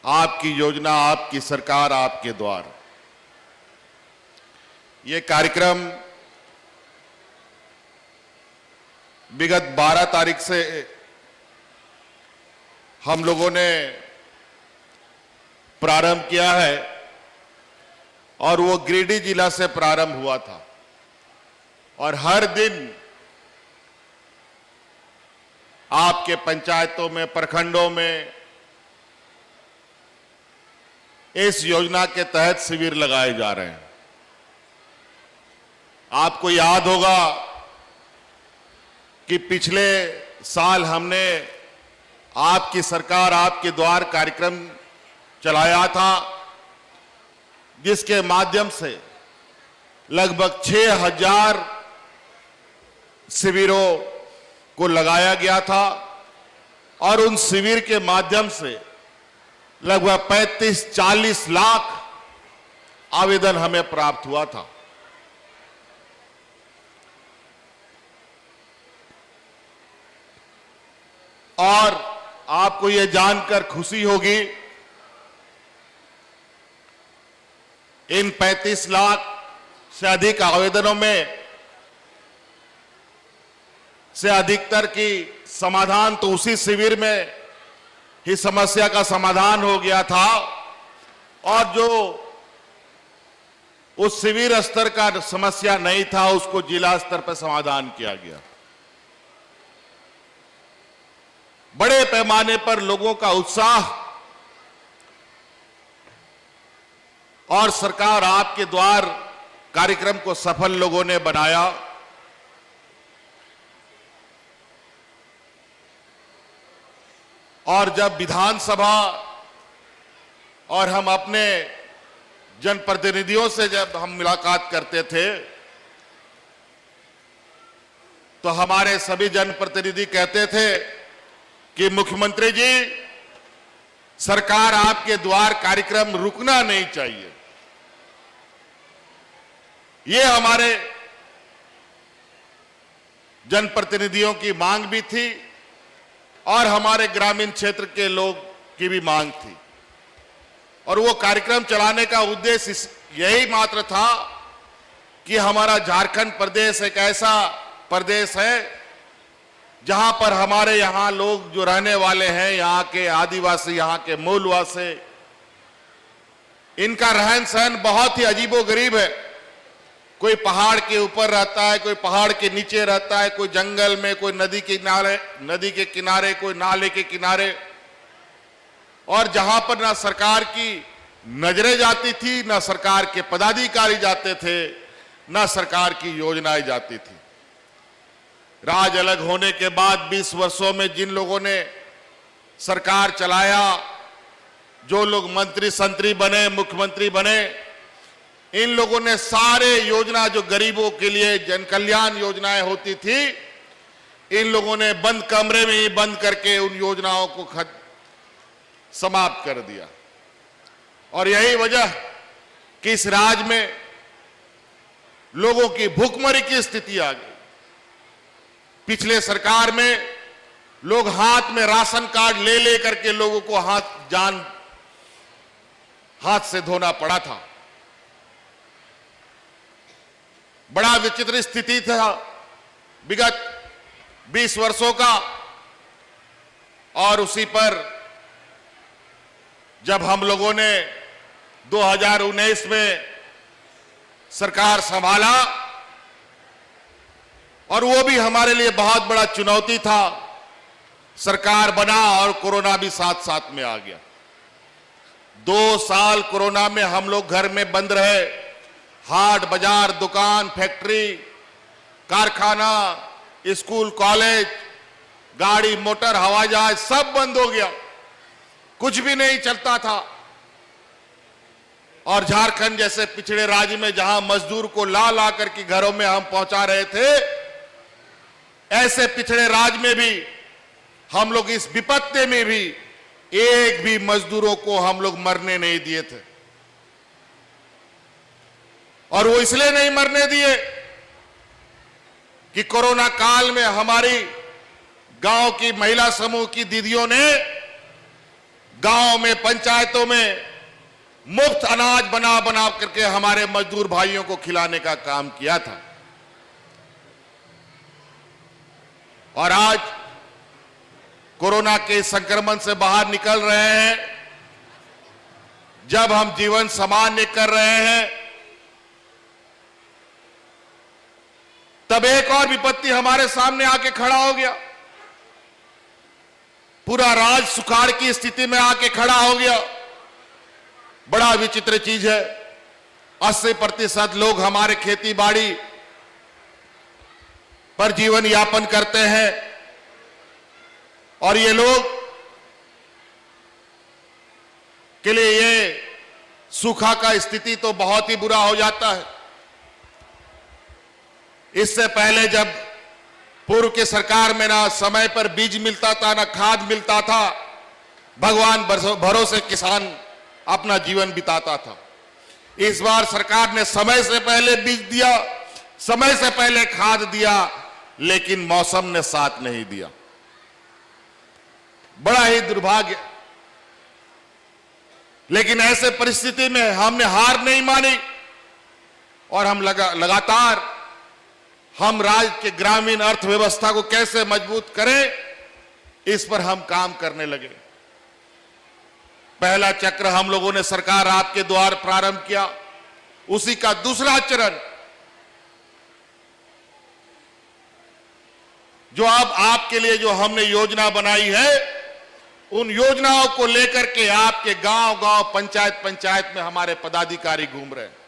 आपकी योजना, आपकी सरकार, आपके द्वार। ये कार्यक्रम विगत 12 तारीख से हम लोगों ने प्रारंभ किया है और वो गिरिडीह जिला से प्रारंभ हुआ था और हर दिन आपके पंचायतों में, प्रखंडों में इस योजना के तहत शिविर लगाए जा रहे हैं। आपको याद होगा कि पिछले साल हमने आपकी सरकार, आपके द्वार कार्यक्रम चलाया था, जिसके माध्यम से लगभग 6000 शिविरों को लगाया गया था और उन शिविर के माध्यम से लगभग 35-40 लाख आवेदन हमें प्राप्त हुआ था। और आपको यह जानकर खुशी होगी, इन 35 लाख से अधिक आवेदनों में से अधिकतर की समाधान तो उसी शिविर में ही समस्या का समाधान हो गया था और जो उस शिविर स्तर का समस्या नहीं था उसको जिला स्तर पर समाधान किया गया। बड़े पैमाने पर लोगों का उत्साह और सरकार आपके द्वार कार्यक्रम को सफल लोगों ने बनाया। और जब विधानसभा और हम अपने जनप्रतिनिधियों से जब हम मुलाकात करते थे तो हमारे सभी जनप्रतिनिधि कहते थे कि मुख्यमंत्री जी, सरकार आपके द्वार कार्यक्रम रुकना नहीं चाहिए। ये हमारे जनप्रतिनिधियों की मांग भी थी और हमारे ग्रामीण क्षेत्र के लोग की भी मांग थी और वो कार्यक्रम चलाने का उद्देश्य यही मात्र था कि हमारा झारखंड प्रदेश एक ऐसा प्रदेश है जहां पर हमारे यहां लोग जो रहने वाले हैं, यहां के आदिवासी, यहां के मूलवासी, इनका रहन सहन बहुत ही अजीबोगरीब है। कोई पहाड़ के ऊपर रहता है, कोई पहाड़ के नीचे रहता है, कोई जंगल में, कोई नदी के किनारे, कोई नाले के किनारे। और जहां पर ना सरकार की नजरें जाती थी, ना सरकार के पदाधिकारी जाते थे, ना सरकार की योजनाएं जाती थी। राज अलग होने के बाद 20 वर्षों में जिन लोगों ने सरकार चलाया, जो लोग मंत्री संतरी बने, मुख्यमंत्री बने, इन लोगों ने सारे योजना जो गरीबों के लिए जन कल्याण योजनाएं होती थी, इन लोगों ने बंद कमरे में ही बंद करके उन योजनाओं को समाप्त कर दिया। और यही वजह कि इस राज्य में लोगों की भूखमरी की स्थिति आ गई। पिछले सरकार में लोग हाथ में राशन कार्ड ले ले करके लोगों को हाथ से धोना पड़ा था। बड़ा विचित्र स्थिति था विगत 20 वर्षों का। और उसी पर जब हम लोगों ने 2019 में सरकार संभाला और वो भी हमारे लिए बहुत बड़ा चुनौती था, सरकार बना और कोरोना भी साथ साथ में आ गया। 2 साल कोरोना में हम लोग घर में बंद रहे। हाट बाजार, दुकान, फैक्ट्री, कारखाना, स्कूल, कॉलेज, गाड़ी मोटर, हवाई जहाज सब बंद हो गया, कुछ भी नहीं चलता था। और झारखंड जैसे पिछड़े राज्य में जहां मजदूर को ला ला करके घरों में हम पहुंचा रहे थे, ऐसे पिछड़े राज्य में भी हम लोग इस विपत्ति में भी एक भी मजदूरों को हम लोग मरने नहीं दिए थे। और वो इसलिए नहीं मरने दिए कि कोरोना काल में हमारी गांव की महिला समूह की दीदियों ने गांव में, पंचायतों में मुफ्त अनाज बना बना करके हमारे मजदूर भाइयों को खिलाने का काम किया था। और आज कोरोना के संक्रमण से बाहर निकल रहे हैं, जब हम जीवन सामान्य कर रहे हैं, तब एक और विपत्ति हमारे सामने आके खड़ा हो गया। पूरा राज्य सुखाड़ की स्थिति में आके खड़ा हो गया। बड़ा विचित्र चीज है, 80% लोग हमारे खेती बाड़ी पर जीवन यापन करते हैं, और ये लोग के लिए ये सूखा का स्थिति तो बहुत ही बुरा हो जाता है। इससे पहले जब पूर्व के सरकार में ना समय पर बीज मिलता था, ना खाद मिलता था, भगवान भरोसे किसान अपना जीवन बिताता था। इस बार सरकार ने समय से पहले बीज दिया, समय से पहले खाद दिया, लेकिन मौसम ने साथ नहीं दिया। बड़ा ही दुर्भाग्य। लेकिन ऐसे परिस्थिति में हमने हार नहीं मानी और हम लगातार हम राज्य के ग्रामीण अर्थव्यवस्था को कैसे मजबूत करें, इस पर हम काम करने लगे। पहला चक्र हम लोगों ने सरकार आपके द्वार प्रारंभ किया, उसी का दूसरा चरण जो अब आपके लिए जो हमने योजना बनाई है, उन योजनाओं को लेकर के आपके गांव गांव, पंचायत पंचायत में हमारे पदाधिकारी घूम रहे हैं।